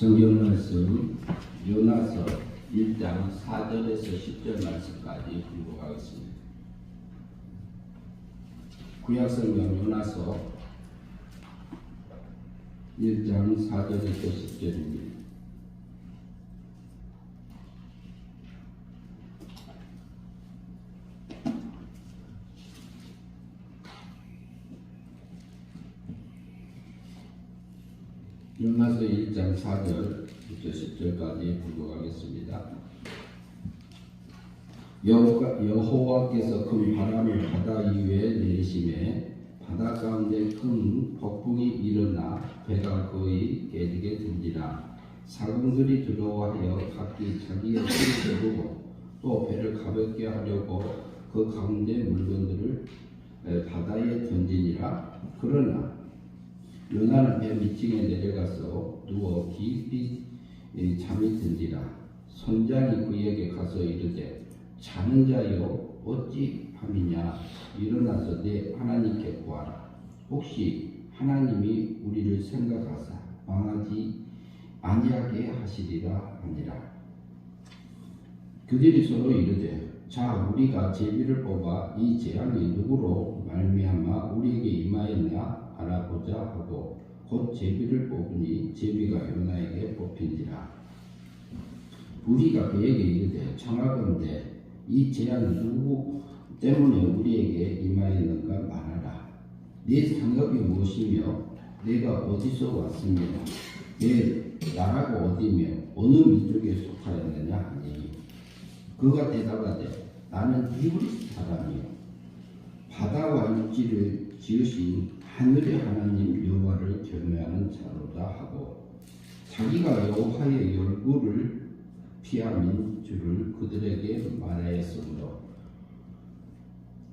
성경 말씀 요나서 1장 4절에서 10절 말씀까지 공부하겠습니다. 구약 성경 요나서 1장 4절에서 10절입니다. 요나서 1장 4절부터 10절까지 불고하겠습니다. 여호와께서 큰 바람을 바다 위에 내리심에 바다 가운데 큰 폭풍이 일어나 배가 거의 깨지게 된지라. 사공들이 두려워하여 각기 자기의 손을 두고 또 배를 가볍게 하려고 그 가운데 물건들을 바다에 던지니라. 그러나 요나는 배 밑층에 내려가서 누워 깊이 잠이 든지라. 선장이 그에게 가서 이르되 자는 자여 어찌 함이냐. 일어나서 내 하나님께 구하라. 혹시 하나님이 우리를 생각하사 망하지 아니하게 하시리라 하니라. 그들이 서로 이르되 자 우리가 제비를 뽑아 이 재앙이 누구로 말미암아 우리에게 임하였나 알아보자 하고 곧 제비를 뽑으니 제비가 요나에게 뽑힌지라. 우리가 그에게 이르되 청하건대 이 재앙은 누구 때문에 우리에게 임하였는가 말하라. 네 상급이 무엇이며 내가 어디서 왔으며 내 나라가 어디며 어느 민족에 속하였느냐 하니 그가 대답하되 나는 히브리 사람이요 바다와 육지를 지으신 하늘의 하나님 여호와를 경외하는 자로다 하고 자기가 여호와의 얼굴을 피함인 줄을 그들에게 말하였으므로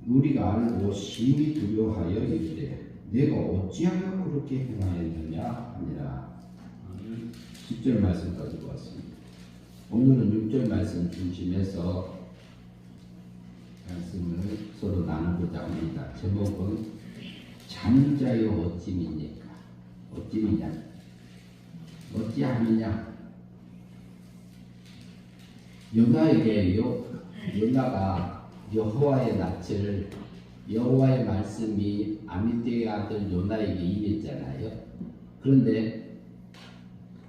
우리가 알고 심히 두려워하여 이르되 내가 어찌하여 그렇게 행하였느냐 하니라. 10절 말씀까지 보았습니다. 오늘은 6절 말씀 중심에서 말씀을 서로 나누고자 합니다. 제목은 자는 자여 어찌 믿니까? 어찌 믿냐? 어찌함이냐? 요나가 여호와의 낯을 여호와의 말씀이 아미떼의 아들 요나에게 임했잖아요. 그런데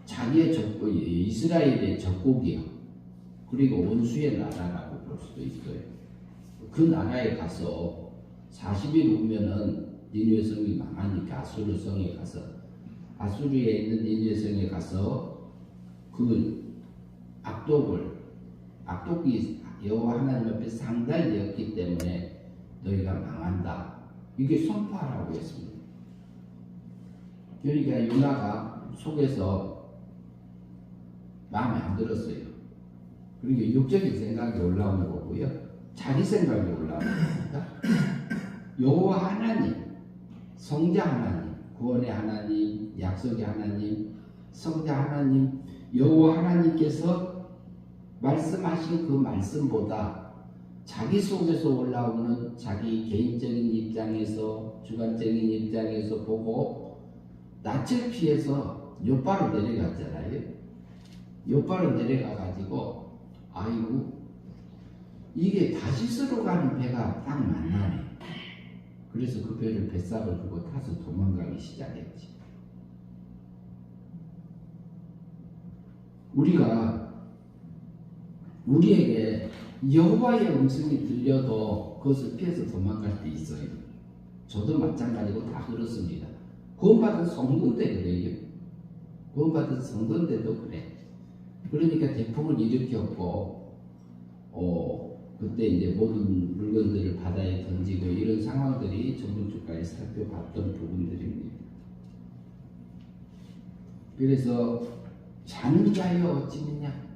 자기의 적국 이스라엘의 적국이요. 그리고 원수의 나라라고 볼 수도 있어요. 그 나라에 가서 40일 후면은 니느웨 성이 망하니까 아수르 성에 가서 아수르에 있는 니느웨 성에 가서 그 악독이 여호와 하나님 앞에 상달되었기 때문에 너희가 망한다. 이게 선포하라고 했습니다. 그러니까 요나가 속에서 마음에 안 들었어요. 그러니까 육적인 생각이 올라오는 거고요. 자기 생각이 올라오는 겁니다. 여호와 하나님, 성자 하나님, 구원의 하나님, 약속의 하나님, 성자 하나님, 여호와 하나님께서 말씀하신 그 말씀보다 자기 속에서 올라오는 자기 개인적인 입장에서 주관적인 입장에서 보고 낯을 피해서 요바로 내려갔잖아요. 요바로 내려가 가지고 아이고 이게 다시스로 가는 배가 딱 만나네. 그래서 그 배를 뱃삭을 두고 타서 도망가기 시작했지. 우리에게 여호와의 음성이 들려도 그것을 피해서 도망갈 때 있어요. 저도 마찬가지고 다 그렇습니다. 구원받은 성도인데 그래요. 구원받은 성도인데도 그래. 그러니까 대풍을 일으켰고 그때 이제 모든 물건들을 바다에 던지고 이런 상황들이 저번 주까지 살펴봤던 부분들입니다. 그래서 자는 자여 어찌 믿냐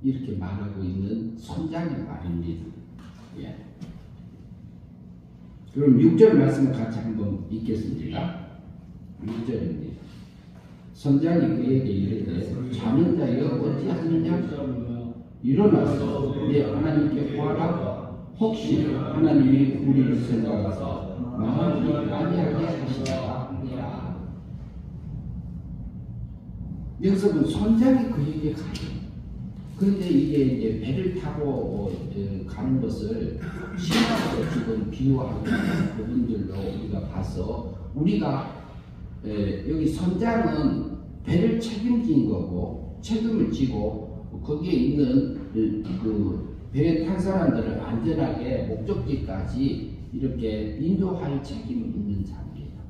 이렇게 말하고 있는 선장의 말입니다. 예. 그럼 6절 말씀을 같이 한번 읽겠습니다. 6절입니다. 선장이 그에게 이르되 자는 자여 어찌하느냐 일어나서 내 하나님께 구하라. 혹시 하나님이 우리를 생각하사 망하지 아니하게 하시리라. 여기서 그 선장이 그에게 가요. 그런데 이게 이제 배를 타고 가는 것을 신앙으로 지금 비유하고 있는 부분들로 우리가 봐서 우리가 여기 선장은 배를 책임진 거고 책임을 지고 거기에 있는 그 배에 탄 사람들을 안전하게 목적지까지 이렇게 인도할 책임이 있는 자입니다.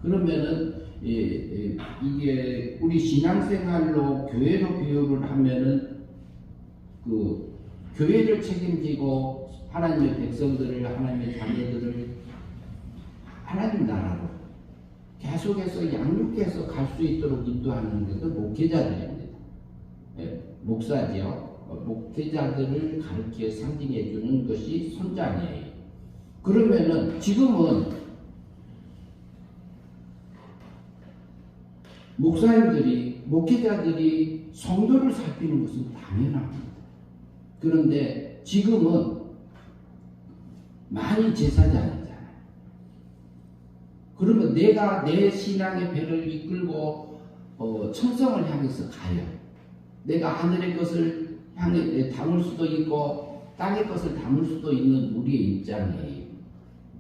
그러면은 이게 우리 신앙생활로 교회로 비유를 하면은 그 교회를 책임지고 하나님의 백성들을 하나님의 자녀들을 하나님 나라로 계속해서 양육해서 갈 수 있도록 인도하는 것은 목회자들입니다. 목사지요. 목회자들을 가르쳐 상징해 주는 것이 선장이에요. 그러면은 지금은 목사님들이 목회자들이 성도를 살피는 것은 당연합니다. 그런데 지금은 많이 제사장이잖아요. 그러면 내가 내 신앙의 배를 이끌고 천성을 향해서 가요. 내가 하늘의 것을 향해 담을 수도 있고 땅의 것을 담을 수도 있는 우리의 입장이에요.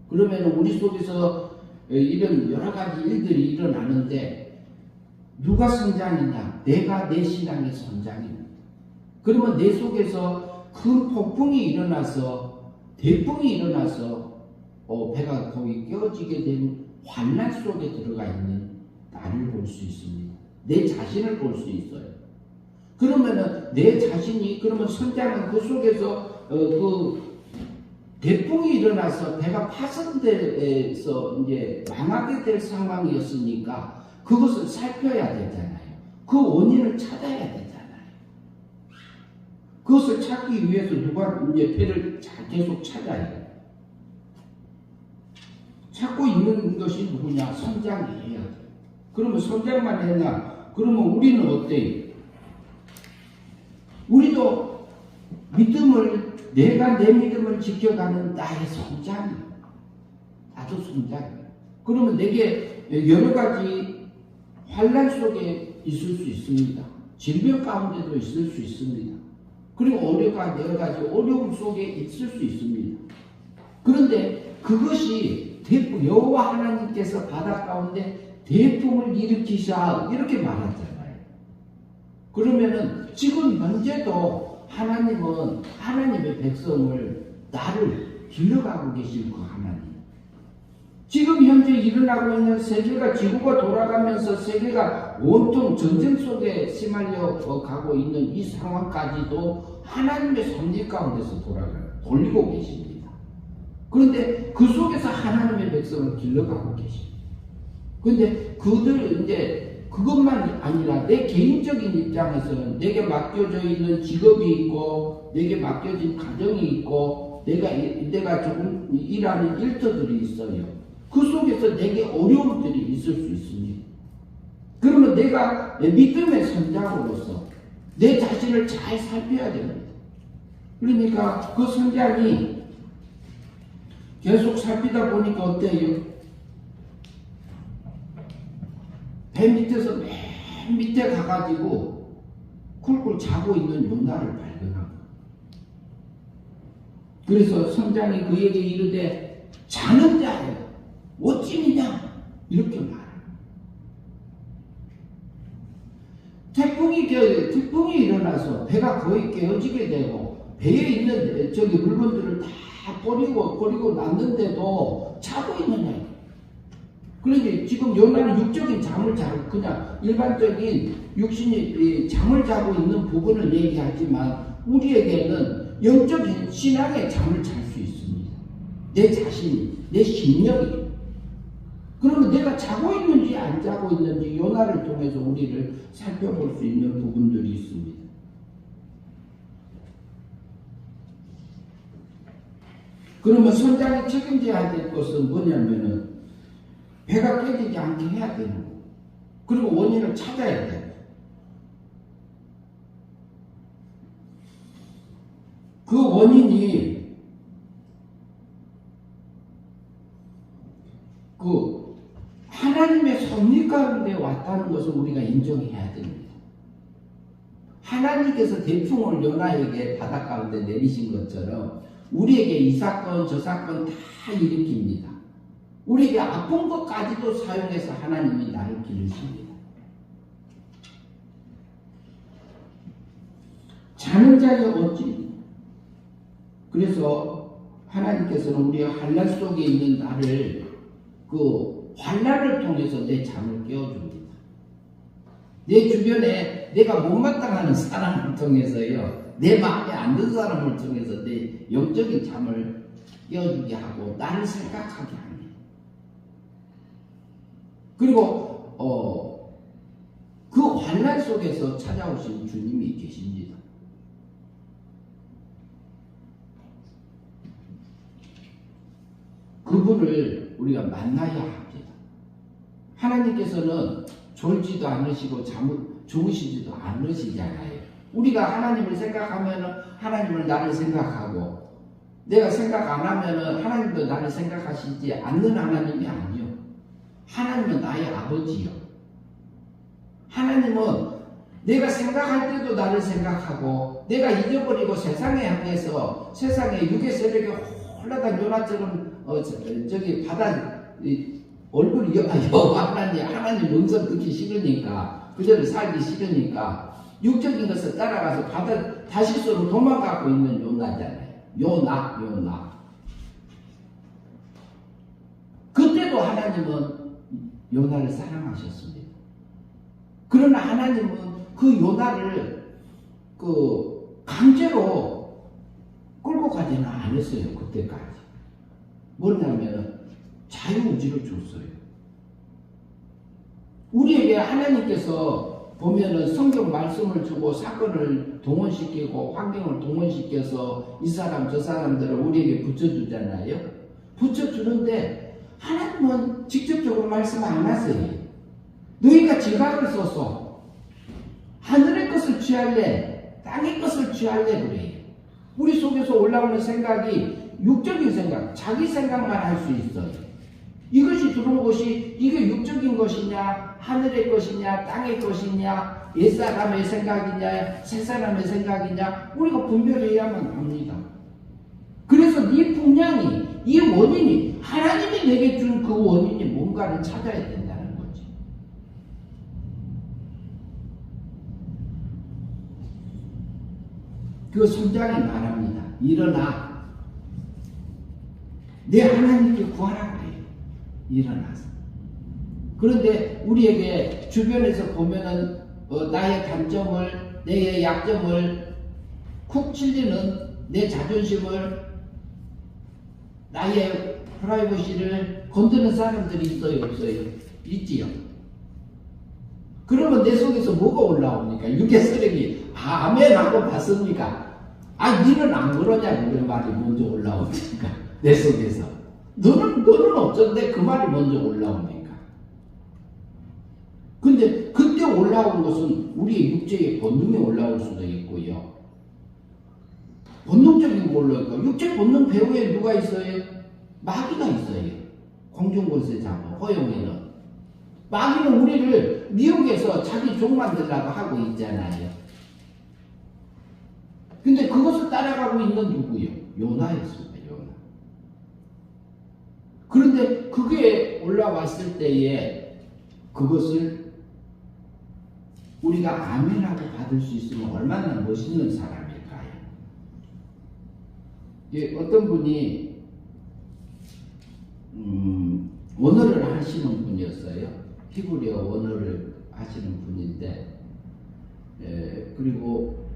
그러면 우리 속에서 이런 여러 가지 일들이 일어나는데 누가 선장이냐? 내가 내 신앙의 선장입니다. 그러면 내 속에서 큰 폭풍이 일어나서 대풍이 일어나서 배가 거의 깨어지게 된 환난 속에 들어가 있는 나를 볼 수 있습니다. 내 자신을 볼 수 있어요. 그러면은 내 자신이 그러면 선장은 그 속에서 그 대풍이 일어나서 배가 파손돼서 이제 망하게 될 상황이었으니까 그것을 살펴야 되잖아요. 그 원인을 찾아야 되잖아요. 그것을 찾기 위해서 누가 이제 배를 계속 찾아요. 찾고 있는 것이 누구냐? 선장이 해야 돼요. 그러면 선장만 했나? 그러면 우리는 어때요? 우리도 믿음을 내가 내 믿음을 지켜가는 나의 선장이에요. 나도 선장이에요. 그러면 내게 여러 가지 환난 속에 있을 수 있습니다. 질병 가운데도 있을 수 있습니다. 그리고 여러 가지 어려움 속에 있을 수 있습니다. 그런데 그것이 여호와 하나님께서 바다 가운데 대풍을 일으키사 이렇게 말하잖아요. 그러면은 지금 현재도 하나님은 하나님의 백성을 나를 길러가고 계실 그 하나님. 지금 현재 일어나고 있는 세계가 지구가 돌아가면서 세계가 온통 전쟁 속에 휘말려 가고 있는 이 상황까지도 하나님의 섭리 가운데서 돌리고 계십니다. 그런데 그 속에서 하나님의 백성을 길러가고 계십니다. 그런데 그들 이제 그것만 아니라 내 개인적인 입장에서는 내게 맡겨져 있는 직업이 있고 내게 맡겨진 가정이 있고 내가 조금 일하는 일터들이 있어요. 그 속에서 내게 어려움들이 있을 수 있습니다. 그러면 내가 내 믿음의 선장으로서 내 자신을 잘 살펴야 됩니다. 그러니까 그 선장이 계속 살피다 보니까 어때요? 배 밑에서 맨 밑에 가가지고 쿨쿨 자고 있는 요나를 발견하고 그래서 선장이 그에게 이르되 자는 자여 어찌미냐 이렇게 말합니다. 태풍이 일어나서 배가 거의 깨어지게 되고 배에 있는 물건들을 다 버리고 놨는데도 자고 있느냐. 그런데 지금 요나는 육적인 잠을 자고 그냥 일반적인 육신이 잠을 자고 있는 부분을 얘기하지만 우리에게는 영적인 신앙의 잠을 잘 수 있습니다. 내 자신이, 내 심령이. 그러면 내가 자고 있는지 안 자고 있는지 요나를 통해서 우리를 살펴볼 수 있는 부분들이 있습니다. 그러면 선장이 책임져야 될 것은 뭐냐면은 배가 깨지지 않게 해야 되는 거. 그리고 원인을 찾아야 돼요. 그 원인이 하나님의 섭리 가운데 왔다는 것을 우리가 인정해야 됩니다. 하나님께서 태풍을 요나에게 바다 가운데 내리신 것처럼 우리에게 이 사건 저 사건 다 일으킵니다. 우리에게 아픈 것까지도 사용해서 하나님이 나를 기르십니다. 자는 자의 어찌. 그래서 하나님께서는 우리의 환난 속에 있는 나를 그 환난을 통해서 내 잠을 깨워줍니다. 내 주변에 내가 못마땅하는 사람을 통해서요, 내 마음에 안 드는 사람을 통해서 내 영적인 잠을 깨워주게 하고 나를 생각하게 합니다. 그리고 그 환난 속에서 찾아오신 주님이 계십니다. 그분을 우리가 만나야 합니다. 하나님께서는 졸지도 않으시고 주무시지도 않으시잖아요. 우리가 하나님을 생각하면 하나님을 나를 생각하고, 내가 생각 안 하면 하나님도 나를 생각하시지 않는 하나님이 아니요. 하나님은 나의 아버지요. 하나님은 내가 생각할 때도 나를 생각하고, 내가 잊어버리고 세상에 향해서 세상의 육의 세력에 홀라당 요나처럼 저기 바다 얼굴이 하나님 음성 듣기 싫으니까, 그대로 살기 싫으니까 육적인 것을 따라가서 바다 다시스로 도망가고 있는 요나잖아요. 요나. 그때도 하나님은 요나를 사랑하셨습니다. 그러나 하나님은 그 요나를 강제로 끌고 가지는 않았어요. 그때까지. 뭐냐면 자유의지를 줬어요. 우리에게 하나님께서 보면은 성경 말씀을 주고 사건을 동원시키고 환경을 동원시켜서 이 사람 저 사람들을 우리에게 붙여주잖아요. 붙여주는데 하나님은 직접적으로 말씀 안 하세요. 너희가 지각을 써서 하늘의 것을 취할래 땅의 것을 취할래 그래요. 우리 속에서 올라오는 생각이 육적인 생각, 자기 생각만 할 수 있어요. 이것이 들어온 것이 이게 육적인 것이냐, 하늘의 것이냐, 땅의 것이냐, 옛사람의 생각이냐, 새사람의 생각이냐, 우리가 분별해야만 합니다. 그래서 이 분량이, 이 원인이, 하나님이 내게 준 그 원인이 뭔가를 찾아야 된다는 거지. 그 선장이 말합니다. 일어나. 내 하나님께 구하라 그래요. 일어나서. 그런데 우리에게 주변에서 보면은 나의 단점을, 내 약점을 쿡 찔리는 내 자존심을, 나의 프라이버시를 건드는 사람들이 있어요, 없어요? 있지요. 그러면 내 속에서 뭐가 올라옵니까? 육의 쓰레기. 아멘 하고 봤습니까? 니는 안 그러냐고 그 말이 먼저 올라오니까 내 속에서. 너는 어쩐데 그 말이 먼저 올라오니까. 근데 그때 올라온 것은 우리의 육체의 본능이 올라올 수도 있고요. 본능적인 걸로 있고, 육체 본능 배후에 누가 있어요? 마귀가 있어요. 공중권세 잡아 허용에는. 마귀는 우리를 미혹해서 자기 종 만들라고 하고 있잖아요. 근데 그것을 따라가고 있는 누구요? 요나였습니다. 요나. 그런데 그게 올라왔을 때에 그것을 우리가 아멘하고 받을 수 있으면 얼마나 멋있는 사람일까요? 어떤 분이 원어를 하시는 분이었어요. 히브리어 원어를 하시는 분인데, 그리고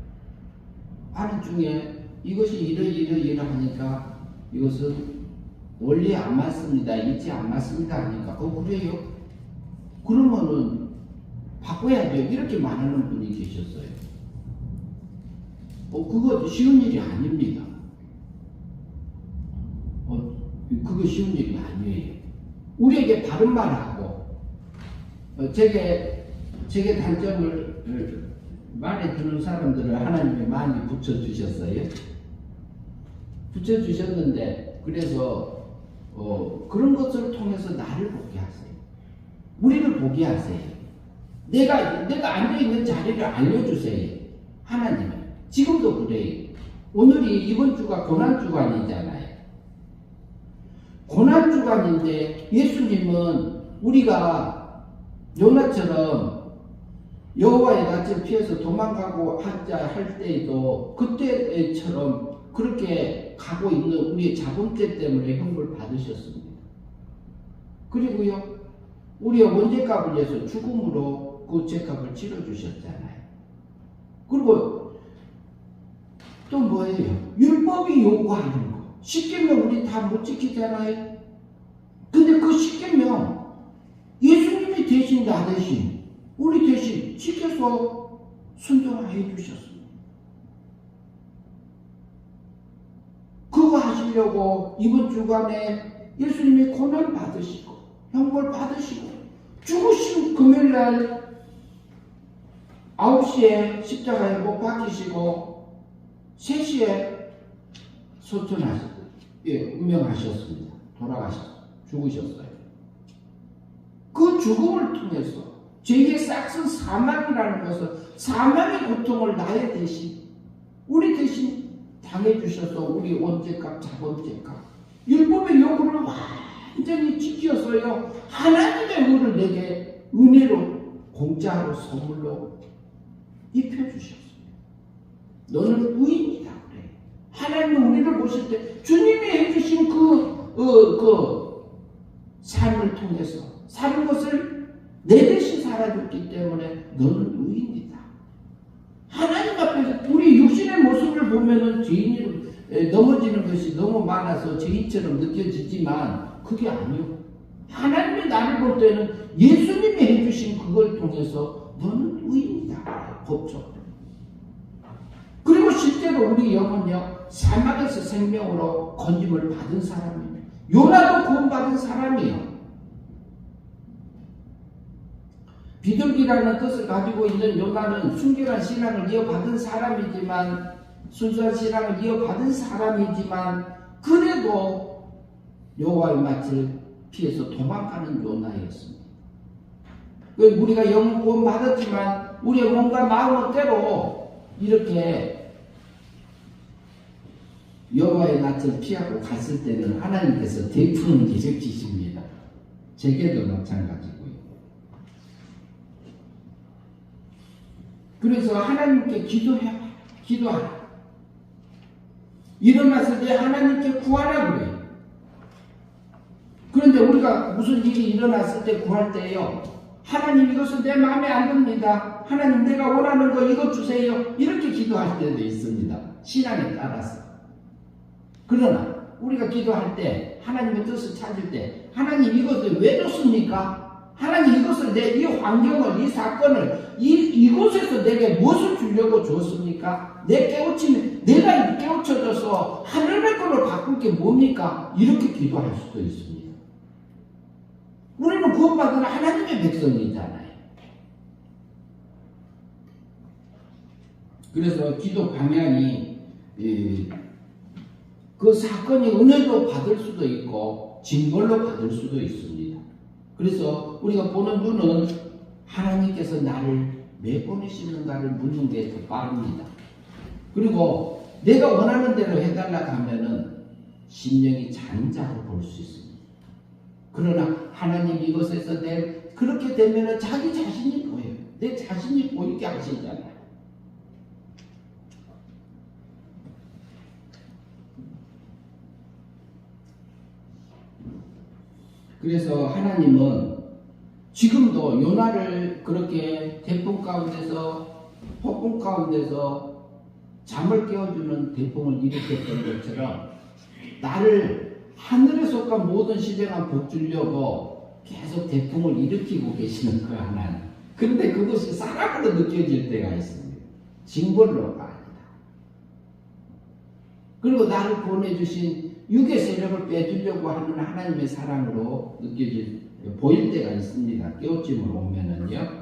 하는 중에 이것이 이러하니까 이것은 원리에 안 맞습니다. 이치에 안 맞습니다 하니까 그래요? 그러면은 바꿔야죠. 이렇게 말하는 분이 계셨어요. 그거 쉬운 일이 아닙니다. 그거 쉬운 일이 아니에요. 우리에게 바른 말하고 제게 단점을 말에 드는 사람들을 하나님이 많이 붙여주셨어요. 붙여주셨는데, 그래서 그런 것을 통해서 나를 보게 하세요. 우리를 보게 하세요. 내가 앉아있는 자리를 알려주세요. 하나님은 지금도 그래요. 오늘이 이번 주가 고난주간이잖아요. 고난주간인데 예수님은 우리가 요나처럼 여호와의 낯을 피해서 도망가고 하자 할 때에도 그때처럼 그렇게 가고 있는 우리의 자본죄 때문에 형벌 받으셨습니다. 그리고요, 우리의 원죄값을 위해서 죽음으로 그 죄값을 치러주셨잖아요. 그리고 또 뭐예요? 율법이 요구하는 거. 십계명 우리 다 못 지키잖아요. 근데 그 십계명 예수님이 대신 나 대신 우리 대신 지켜서 순종해 주셨습니다. 그거 하시려고 이번 주간에 예수님이 고난 받으시고 형벌 받으시고 죽으신 금요일날 9시에 십자가에 못 박히시고 3시에 운명하셨습니다. 돌아가셨어요. 죽으셨어요. 그 죽음을 통해서 죄의 싹슨 사망이라는 것은 사망의 고통을 나의 대신 우리 대신 당해주셔서 우리 원죄값 자본죄값 율법의 요구를 완전히 지켜서요 하나님의 의를 내게 은혜로 공짜로 선물로 입혀주셨어요. 너는 의인이다 그래. 하나님은 우리를 보실 때 주님이 해주신 그 삶을 통해서 사는 것을 내 대신 살아줬기 때문에 너는 의인이다. 하나님 앞에서 우리 육신의 모습을 보면은 죄인으로 넘어지는 것이 너무 많아서 죄인처럼 느껴지지만 그게 아니요. 하나님이 나를 볼 때는 예수님이 해주신 그걸 통해서 너는 의인이다. 법적으로. 그리고 실제로 우리 영은요 사막에서 생명으로 건짐을 받은 사람입니다. 요나도 구원받은 사람이에요. 비둘기라는 뜻을 가지고 있는 요나는 순결한 신앙을 이어받은 사람이지만 순수한 신앙을 이어받은 사람이지만 그래도 여호와의 낯을 피해서 도망가는 요나였습니다. 우리가 영혼 구원 받았지만 우리의 몸과 마음은 때로 이렇게 여호와의 낯을 피하고 갔을 때는 하나님께서 대풍을 일으키십니다. 제게도 마찬가지고요. 그래서 하나님께 기도하라. 일어났을 때 하나님께 구하라 그래요. 그런데 우리가 무슨 일이 일어났을 때 구할 때요. 하나님 이것은 내 마음에 안 듭니다. 하나님 내가 원하는 거 이것 주세요. 이렇게 기도할 때도 있습니다. 신앙에 따라서. 그러나 우리가 기도할 때 하나님의 뜻을 찾을 때 하나님 이것을 왜 줬습니까? 하나님 이것을 이 환경을 이 사건을 이곳에서 내게 무엇을 주려고 줬습니까? 내가 깨우쳐져서 하늘의 걸로 바꿀 게 뭡니까? 이렇게 기도할 수도 있습니다. 우리는 구원받은 하나님의 백성이잖아요. 그래서 기도 방향이 그 사건이 은혜로 받을 수도 있고 징벌로 받을 수도 있습니다. 그래서 우리가 보는 눈은 하나님께서 나를 왜 보내시는가를 묻는 게 더 빠릅니다. 그리고 내가 원하는 대로 해달라고 하면은 심령이 잔인자로 볼 수 있습니다. 그러나 하나님 이것에서 그렇게 되면은 자기 자신이 보여요. 내 자신이 보이게 하시잖아요. 그래서 하나님은 지금도 요나를 그렇게 태풍 가운데서 폭풍 가운데서 잠을 깨워주는 태풍을 일으켰던 것처럼 나를 하늘에 속한 모든 시대가 복 주려고 계속 태풍을 일으키고 계시는 거야 하나님. 그런데 그것이 사랑으로 느껴질 때가 있습니다. 징벌로가 아니다. 그리고 나를 보내주신 육의 세력을 빼주려고 하는 하나님의 사랑으로 보일 때가 있습니다. 깨우침을 오면은요.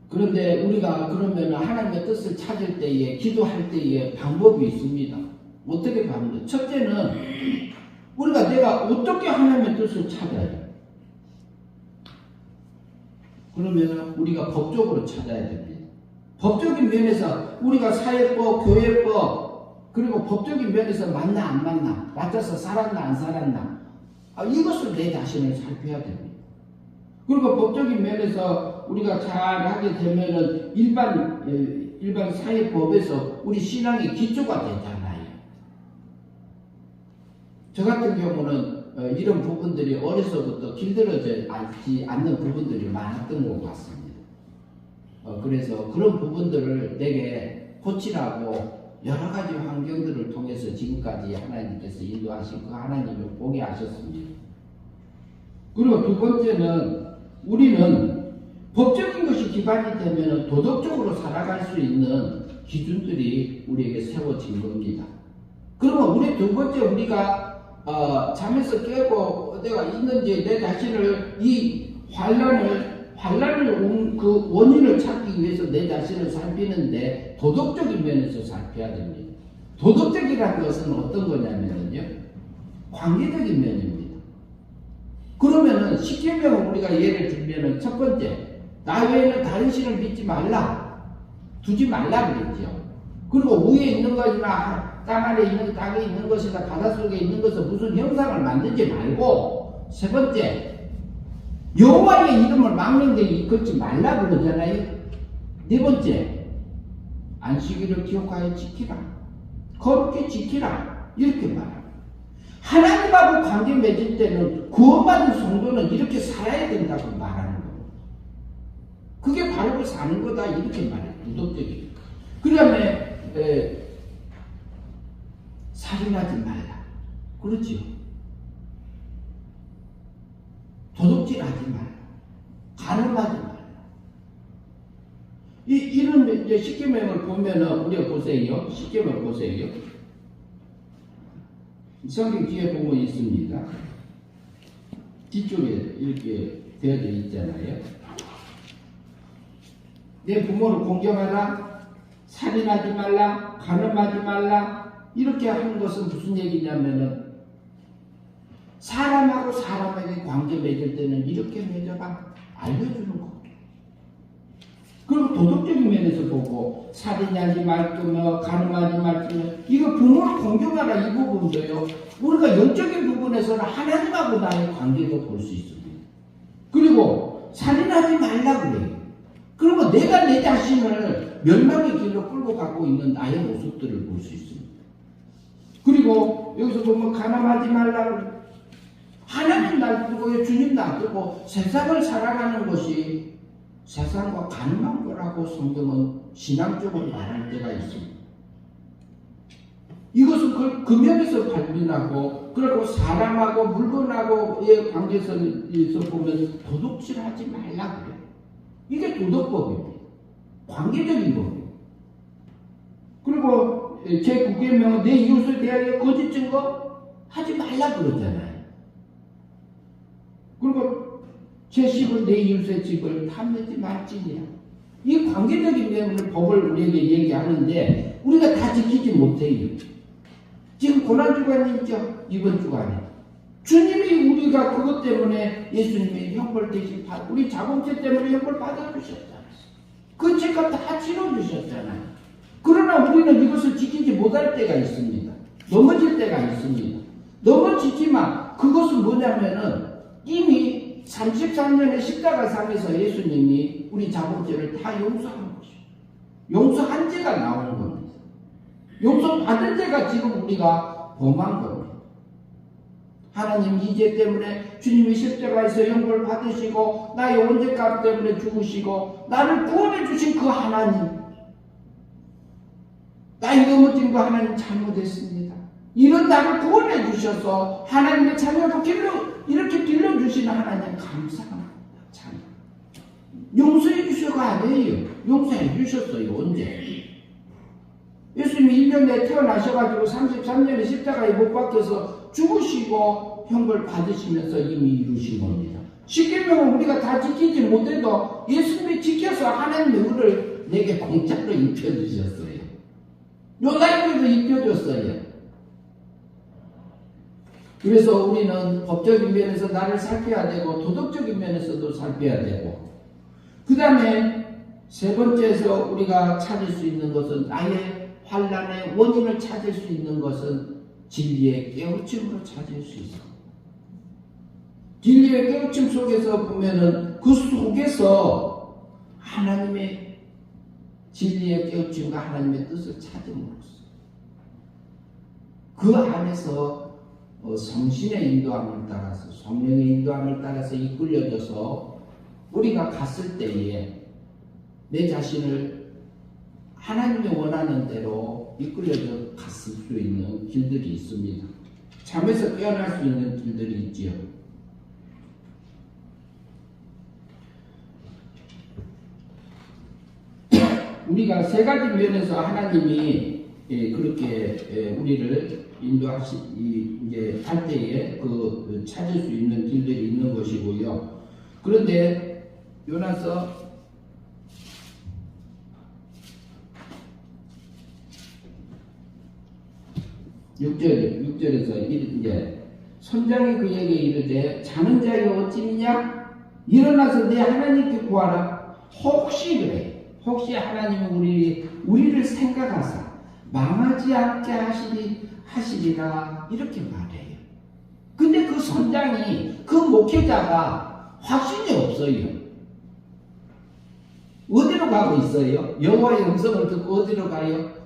그런데 우리가 그러면 하나님의 뜻을 찾을 때에 기도할 때에 방법이 있습니다. 어떻게 방법? 첫째는 우리가 내가 어떻게 하나님의 뜻을 찾아야 돼? 그러면 우리가 법적으로 찾아야 됩니다. 법적인 면에서 우리가 사회법, 교회법, 그리고 법적인 면에서 맞나 안 맞나, 맞아서 살았나 안 살았나, 이것을 내 자신을 살펴야 됩니다. 그리고 법적인 면에서 우리가 잘 하게 되면은 일반 사회법에서 우리 신앙의 기초가 되잖아요. 저 같은 경우는 이런 부분들이 어려서부터 길들여져 있지 않는 부분들이 많았던 것 같습니다. 그래서 그런 부분들을 내게 고치라고 여러 가지 환경들을 통해서 지금까지 하나님께서 인도하신 그 하나님을 보게 하셨습니다. 그리고 두 번째는 우리는 법적인 것이 기반이 되면 도덕적으로 살아갈 수 있는 기준들이 우리에게 세워진 겁니다. 그러면 우리 두 번째 우리가 잠에서 깨고 내가 있는지 내 자신을 이 환란을 온 그 원인을 찾기 위해서 내 자신을 살피는데 도덕적인 면에서 살펴야 됩니다. 도덕적이라는 것은 어떤 거냐면요, 관계적인 면입니다. 그러면은 십계명을 우리가 예를 들면은 첫 번째, 나 외에는 다른 신을 믿지 말라, 두지 말라 그랬죠. 그리고 위에 있는 것이나 땅 아래 있는 땅에 있는 것이나 바닷속에 있는 것은 무슨 형상을 만들지 말고, 세 번째, 여호와의 이름을 망령되이 걷지 말라 그러잖아요. 네 번째, 안식일을 기억하여 지키라, 거룩히 지키라, 이렇게 말합니다. 하나님하고 관계 맺을 때는 구원받은 성도는 이렇게 살아야 된다고 말하는 겁니다. 그게 바르고 사는 거다, 이렇게 말해요. 도덕적인. 그 다음에 살인하지 말라, 그렇죠. 도둑질하지 말라, 간음하지 말라. 이런 이제 십계명을 보면은 우리가 보세요. 십계명 보세요. 성경 뒤에 보면 있습니다. 뒤쪽에 이렇게 되어져 있잖아요. 내 부모를 공경하라, 살인하지 말라, 간음하지 말라. 이렇게 하는 것은 무슨 얘기냐면은 사람하고 사람에게 관계 맺을 때는 이렇게 맺어봐, 알려주는 거. 그리고 도덕적인 면에서 보고 살인하지 말거며 간음하지 말거며, 이거 부모를 공경하라, 이 부분도요, 우리가 영적인 부분에서는 하나님하고 나의 관계도 볼 수 있습니다. 그리고 살인하지 말라 그래요. 그리고 내가 내 자신을 멸망의 길로 끌고 가고 있는 나의 모습들을 볼 수 있습니다. 그리고 여기서 보면 간음하지 말라 그래요. 하나님 놔두고 주님 놔두고 세상을 살아가는 것이 세상과 가늠한 거라고 성경은 신앙적으로 말할 때가 있습니다. 이것은 그 면에서 발견하고, 그리고 사람하고 물건하고의 관계에서 보면 도둑질하지 말라 그래요. 이게 도덕법입니다. 관계적인 법입니다. 그리고 제9계명은 내 이웃을 대하여 거짓 증거 하지 말라 그러잖아요. 그리고 제 집을 내 이웃의 집을 탐내지 말지니라. 이 관계적인 면을 법을 우리에게 얘기하는데 우리가 다 지키지 못해요. 지금 고난주간이죠. 이번 주간에 주님이 우리가 그것 때문에 예수님의 형벌 대신 우리 자범죄 때문에 형벌 받아주셨잖아요. 그 죄값 다 치러주셨잖아요. 그러나 우리는 이것을 지키지 못할 때가 있습니다. 넘어질 때가 있습니다. 넘어지지만 그것은 뭐냐면은 이미 33년의 십자가 상에서 예수님이 우리 자범죄를 다 용서한 것이에요. 용서한 죄가 나오는 겁니다. 용서받은 죄가 지금 우리가 범한 겁니다. 하나님 이 죄 때문에 주님이 십자가에서 형벌 받으시고 나의 원죄값 때문에 죽으시고 나를 구원해 주신 그 하나님, 나의 넘어진 거 하나님 잘못했습니다. 이런 나를 구원해 주셔서 하나님의 자녀로 이렇게 길러주시는 하나님 감사합니다. 참 용서해 주셔가 아니에요. 용서해 주셨어요. 언제? 예수님이 1년 내에 태어나셔가지고 33년에 십자가에 못 박혀서 죽으시고 형벌 받으시면서 이미 이루신 겁니다. 십계명은 우리가 다 지키지 못해도 예수님이 지켜서 하나님의 은혜를 내게 공짜로 입혀주셨어요. 요나에게도 입혀줬어요. 그래서 우리는 법적인 면에서 나를 살펴야 되고 도덕적인 면에서도 살펴야 되고, 그 다음에 세 번째에서 우리가 찾을 수 있는 것은 나의 환난의 원인을 찾을 수 있는 것은 진리의 깨우침으로 찾을 수 있어. 진리의 깨우침 속에서 보면은 그 속에서 하나님의 진리의 깨우침과 하나님의 뜻을 찾음으로써 그 안에서 성신의 인도함을 따라서 성령의 인도함을 따라서 이끌려져서 우리가 갔을 때에 내 자신을 하나님이 원하는 대로 이끌려져 갔을 수 있는 길들이 있습니다. 잠에서 깨어날 수 있는 길들이 있지요. 우리가 세 가지 면에서 하나님이 그렇게 우리를 이제 할 때에 그 찾을 수 있는 길들이 있는 것이고요. 그런데 요나서 6절에서 이제 선장이 그에게 이르되 자는 자여 어찌냐 일어나서 내 하나님께 구하라. 혹시 그래. 혹시 하나님은 우리를 생각하사 망하지 않게 하시리라 이렇게 말해요. 근데 그 선장이 그 목회자가 확신이 없어요. 어디로 가고 있어요? 여호와의 음성을 듣고 어디로 가요?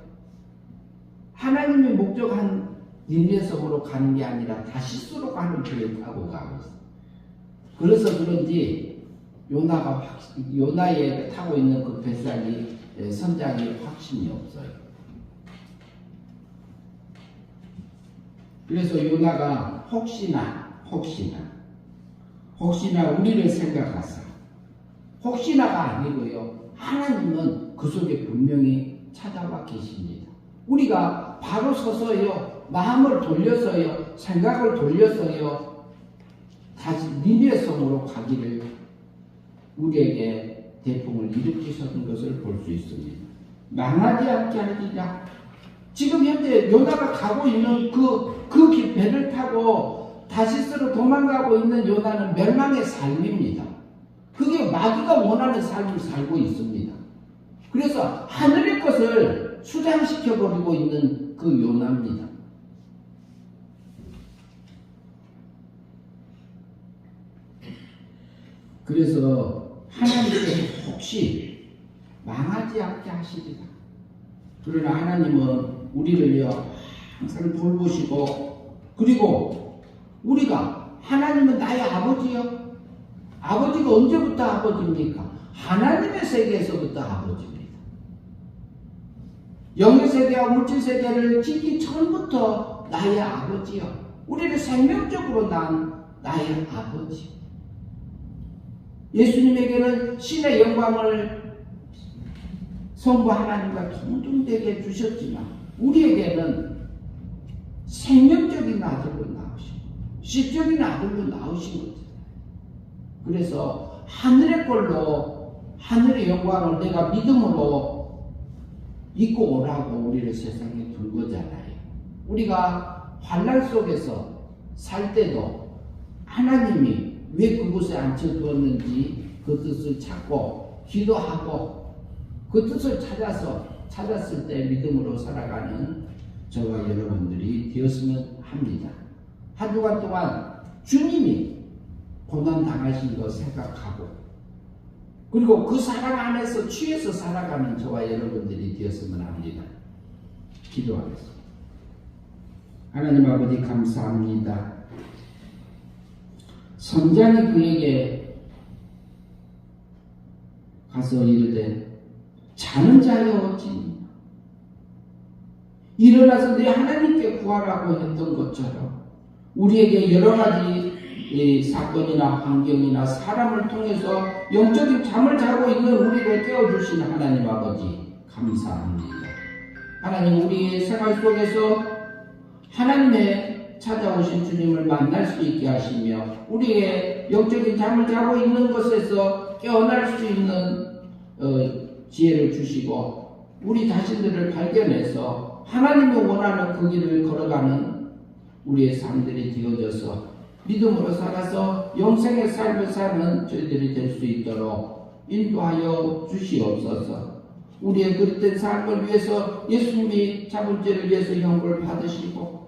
하나님이 목적한 니느웨성으로 가는 게 아니라 다시스로 가는 길을 타고 가고 있어요. 그래서 그런지 요나에 타고 있는 그 뱃살이 선장이 확신이 없어요. 그래서 요나가 혹시나 우리를 생각하사 혹시나가 아니고요. 하나님은 그 속에 분명히 찾아와 계십니다. 우리가 바로 서서요, 마음을 돌려서요, 생각을 돌려서요, 다시 니느웨성으로 가기를 우리에게 대풍을 일으키셨던 것을 볼 수 있습니다. 망하지 않게 하리라. 지금 현재 요나가 가고 있는 그 배를 타고 다시스로 도망가고 있는 요나는 멸망의 삶입니다. 그게 마귀가 원하는 삶을 살고 있습니다. 그래서 하늘의 것을 수장시켜버리고 있는 그 요나입니다. 그래서 하나님께서 혹시 망하지 않게 하시리라. 그러나 하나님은 우리를요 항상 돌보시고, 그리고 우리가 하나님은 나의 아버지요. 아버지가 언제부터 아버지입니까? 하나님의 세계에서부터 아버지입니다. 영의 세계와 물질 세계를 짓기 전부터 나의 아버지요. 우리를 생명적으로 낳은 나의 아버지. 예수님에게는 신의 영광을 성부 하나님과 동등되게 주셨지만 우리에게는 생명적인 아들로 나오시고 시적인 아들로 나오신 거죠. 그래서 하늘의 걸로 하늘의 영광을 내가 믿음으로 입고 오라고 우리를 세상에 둔 거잖아요. 우리가 환난 속에서 살 때도 하나님이 왜 그곳에 앉혀두었는지 그 뜻을 찾고 기도하고 그 뜻을 찾았을 때 믿음으로 살아가는 저와 여러분들이 되었으면 합니다. 한 주간 동안 주님이 고난 당하신 거 생각하고, 그리고 그 사랑 안에서 취해서 살아가는 저와 여러분들이 되었으면 합니다. 기도하겠습니다. 하나님 아버지 감사합니다. 선장이 그에게 가서 이르되 자는 자여 어찌 일어나서 내 하나님께 구하라고 했던 것처럼 우리에게 여러 가지 사건이나 환경이나 사람을 통해서 영적인 잠을 자고 있는 우리를 깨워주신 하나님 아버지 감사합니다. 하나님, 우리의 생활 속에서 하나님의 찾아오신 주님을 만날 수 있게 하시며 우리의 영적인 잠을 자고 있는 것에서 깨어날 수 있는 지혜를 주시고 우리 자신들을 발견해서 하나님이 원하는 그 길을 걸어가는 우리의 삶들이 되어져서 믿음으로 살아서 영생의 삶을 사는 저희들이 될 수 있도록 인도하여 주시옵소서. 우리의 그릇된 삶을 위해서 예수님이 잡은 죄를 위해서 형벌 받으시고,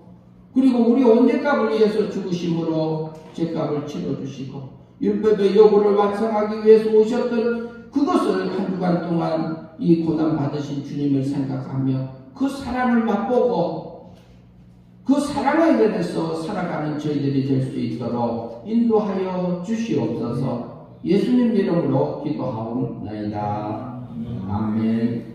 그리고 우리 언제값을 위해서 죽으심으로 죄값을 치러주시고, 율법의 요구를 완성하기 위해서 오셨던 그것을 한 주간 동안 이 고난 받으신 주님을 생각하며 그 사랑을 맛보고 그 사랑에 대해서 살아가는 저희들이 될 수 있도록 인도하여 주시옵소서. 예수님 이름으로 기도하옵나이다. 아멘.